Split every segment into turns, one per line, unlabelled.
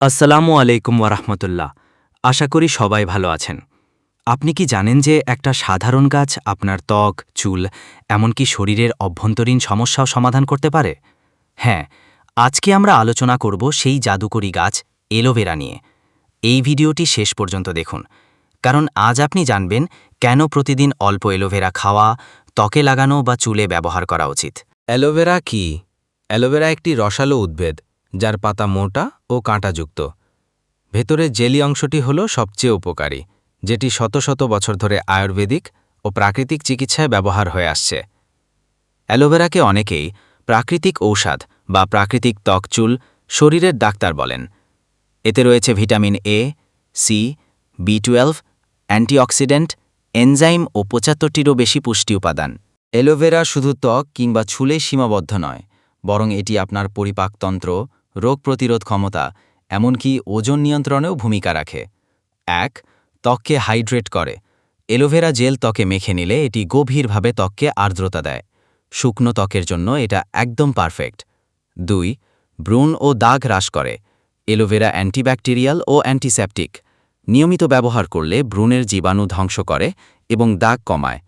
আসসালামু আলাইকুম ওয়ারাহমতুল্লাহ। আশা করি সবাই ভালো আছেন। আপনি কি জানেন যে একটা সাধারণ গাছ আপনার ত্বক, চুল, এমনকি শরীরের অভ্যন্তরীণ সমস্যাও সমাধান করতে পারে? হ্যাঁ, আজকে আমরা আলোচনা করব সেই জাদুকরী গাছ অ্যালোভেরা নিয়ে। এই ভিডিওটি শেষ পর্যন্ত দেখুন, কারণ আজ আপনি জানবেন কেন প্রতিদিন অল্প অ্যালোভেরা খাওয়া, ত্বকে লাগানো বা চুলে ব্যবহার করা উচিত।
অ্যালোভেরা কি? অ্যালোভেরা একটি রসালো উদ্ভিদ যার পাতা মোটা ও কাঁটাযুক্ত। ভেতরের জেলি অংশটি হল সবচেয়ে উপকারী, যেটি শত শত বছর ধরে আয়ুর্বেদিক ও প্রাকৃতিক চিকিৎসায় ব্যবহার হয়ে আসছে। অ্যালোভেরাকে অনেকেই প্রাকৃতিক ঔষধ বা প্রাকৃতিক ত্বক চুল শরীরের ডাক্তার বলেন। এতে রয়েছে ভিটামিন এ, সি, বি12, অ্যান্টিঅক্সিডেন্ট, এনজাইম ও ৭৫টিরও বেশি পুষ্টি উপাদান। অ্যালোভেরা শুধু ত্বক কিংবা চুলেই সীমাবদ্ধ নয়, বরং এটি আপনার পরিপাকতন্ত্র, রোগ প্রতিরোধ ক্ষমতা, এমনকি ওজন নিয়ন্ত্রণেও ভূমিকা রাখে। ১. ত্বককে হাইড্রেট করে। অ্যালোভেরা জেল ত্বকে মেখে নিলে এটি গভীরভাবে ত্বককে আর্দ্রতা দেয়। শুকনো ত্বকের জন্য এটা একদম পারফেক্ট। ২. ব্রণ ও দাগ হ্রাস করে। অ্যালোভেরা অ্যান্টিব্যাকটেরিয়াল ও অ্যান্টিসেপটিক। নিয়মিত ব্যবহার করলে ব্রণের জীবাণু ধ্বংস করে এবং দাগ কমায়।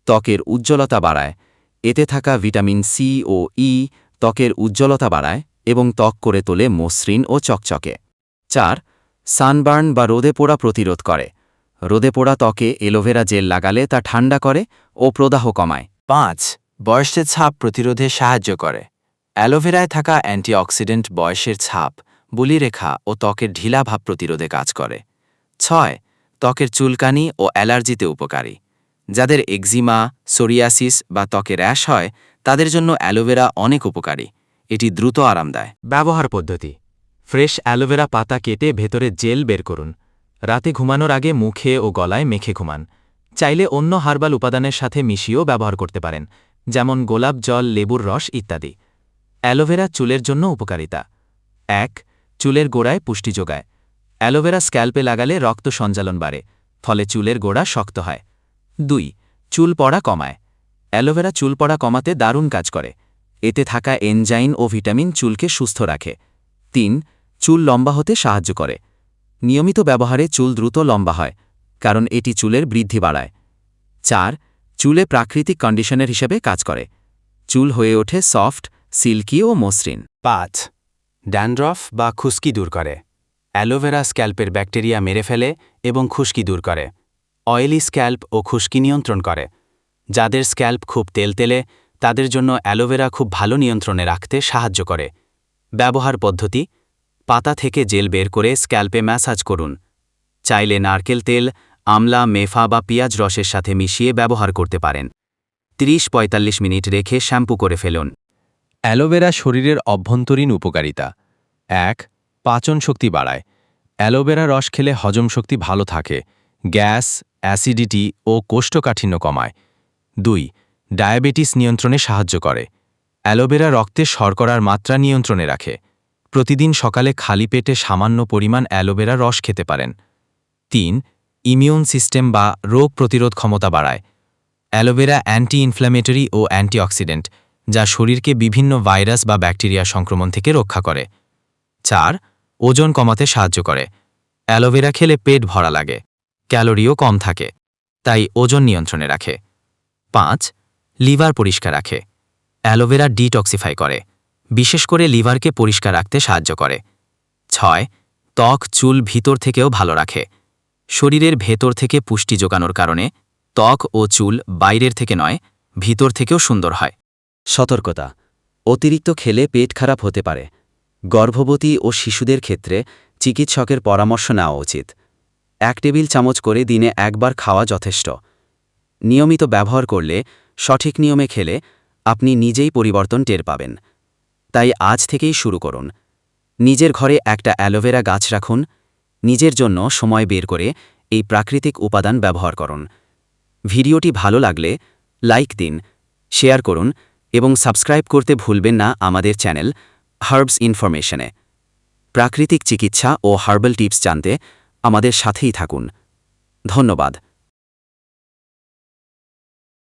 ত্বকের উজ্জ্বলতা বাড়ায়। এতে থাকা ভিটামিন সি ও ই ত্বকের উজ্জ্বলতা বাড়ায় এবং ত্বক করে তোলে মসৃণ ও চকচকে। ৪. সানবার্ন বা রোদে পোড়া প্রতিরোধ করে। রোদে পোড়া ত্বকে অ্যালোভেরা জেল লাগালে তা ঠান্ডা করে ও প্রদাহ কমায়। ৫. বয়সের ছাপ প্রতিরোধে সাহায্য করে। অ্যালোভেরায় থাকা অ্যান্টিঅক্সিডেন্ট বয়সের ছাপ, বলিরেখা ও ত্বকের ঢিলা ভাব প্রতিরোধে কাজ করে। ৬. ত্বকের চুলকানি ও অ্যালার্জিতে উপকারী। যাদের এক্সিমা, সোরিয়াসিস বা ত্বকে র্যাশ হয়, তাদের জন্য অ্যালোভেরা অনেক উপকারী। এটি দ্রুত আরাম দেয়।
ব্যবহার পদ্ধতি: ফ্রেশ অ্যালোভেরা পাতা কেটে ভেতরে জেল বের করুন। রাতে ঘুমানোর আগে মুখে ও গলায় মেখে ঘুমান। চাইলে অন্য হার্বাল উপাদানের সাথে মিশিয়েও ব্যবহার করতে পারেন, যেমন গোলাপ জল, লেবুর রস ইত্যাদি। অ্যালোভেরা চুলের জন্য উপকারিতা: ১. চুলের গোড়ায় পুষ্টি যোগায়। অ্যালোভেরা স্ক্যাল্পে লাগালে রক্ত সঞ্চালন বাড়ে, ফলে চুলের গোড়া শক্ত হয়। ২. চুল পড়া কমায়। অ্যালোভেরা চুল পড়া কমাতে দারুণ কাজ করে। এতে থাকা এনজাইম ও ভিটামিন চুলকে সুস্থ রাখে। ৩. চুল লম্বা হতে সাহায্য করে। নিয়মিত ব্যবহারে চুল দ্রুত লম্বা হয়, কারণ এটি চুলের বৃদ্ধি বাড়ায়। ৪. চুলে প্রাকৃতিক কন্ডিশনার হিসেবে কাজ করে। চুল হয়ে ওঠে সফট, সিল্কি ও মসৃণ।
৫. ড্যান্ড্রফ বা খুশকি দূর করে। অ্যালোভেরা স্ক্যাল্পের ব্যাকটেরিয়া মেরে ফেলে এবং খুশকি দূর করে। অয়েলি স্ক্যাল্প ও খুশকি নিয়ন্ত্রণ করে। যাদের স্ক্যাল্প খুব তেলতেলে, তাদের জন্য অ্যালোভেরা খুব ভালো নিয়ন্ত্রণে রাখতে সাহায্য করে। ব্যবহার পদ্ধতি: পাতা থেকে জেল বের করে স্ক্যাল্পে ম্যাসাজ করুন। চাইলে নারকেল তেল, আমলা, মেফা বা পেঁয়াজ রসের সাথে মিশিয়ে ব্যবহার করতে পারেন। ৩০-৪৫ মিনিট রেখে শ্যাম্পু করে ফেলুন।
অ্যালোভেরা শরীরের অভ্যন্তরীণ উপকারিতা: ১. পাচন শক্তি বাড়ায়। অ্যালোভেরা রস খেলে হজম শক্তি ভালো থাকে, গ্যাস, অ্যাসিডিটি ও কোষ্ঠকাঠিন্য কমায়। ২. ডায়াবেটিস নিয়ন্ত্রণে সাহায্য করে। অ্যালোভেরা রক্তে শর্করার মাত্রা নিয়ন্ত্রণে রাখে। প্রতিদিন সকালে খালি পেটে সামান্য পরিমাণ অ্যালোভেরা রস খেতে পারেন। ৩. ইমিউন সিস্টেম বা রোগ প্রতিরোধ ক্ষমতা বাড়ায়। অ্যালোভেরা অ্যান্টি ইনফ্ল্যামেটরি ও অ্যান্টিঅক্সিডেন্ট, যা শরীরকে বিভিন্ন ভাইরাস বা ব্যাকটেরিয়া সংক্রমণ থেকে রক্ষা করে। ৪. ওজন কমাতে সাহায্য করে। অ্যালোভেরা খেলে পেট ভরা লাগে, ক্যালোরিও কম থাকে, তাই ওজন নিয়ন্ত্রণে রাখে। ৫. লিভার পরিষ্কার রাখে। অ্যালোভেরা ডিটক্সিফাই করে, বিশেষ করে লিভারকে পরিষ্কার রাখতে সাহায্য করে। ৬. ত্বক, চুল ভিতর থেকেও ভালো রাখে। শরীরের ভেতর থেকে পুষ্টি যোগানোর কারণে ত্বক ও চুল বাইরের থেকে নয়, ভিতর থেকেও সুন্দর হয়।
সতর্কতা: অতিরিক্ত খেলে পেট খারাপ হতে পারে। গর্ভবতী ও শিশুদের ক্ষেত্রে চিকিৎসকের পরামর্শ নেওয়া উচিত। ১ টেবিল চামচ করে দিনে একবার খাওয়া যথেষ্ট। নিয়মিত ব্যবহার করলে, সঠিক নিয়মে খেলে আপনি নিজেই পরিবর্তন টের পাবেন। তাই আজ থেকেই শুরু করুন। নিজের ঘরে একটা অ্যালোভেরা গাছ রাখুন। নিজের জন্য সময় বের করে এই প্রাকৃতিক উপাদান ব্যবহার করুন। ভিডিওটি ভালো লাগলে লাইক দিন, শেয়ার করুন এবং সাবস্ক্রাইব করতে ভুলবেন না আমাদের চ্যানেল হার্বস ইনফরমেশনে। প্রাকৃতিক চিকিৎসা ও হার্বাল টিপস জানতে আমাদের সাথেই থাকুন। ধন্যবাদ।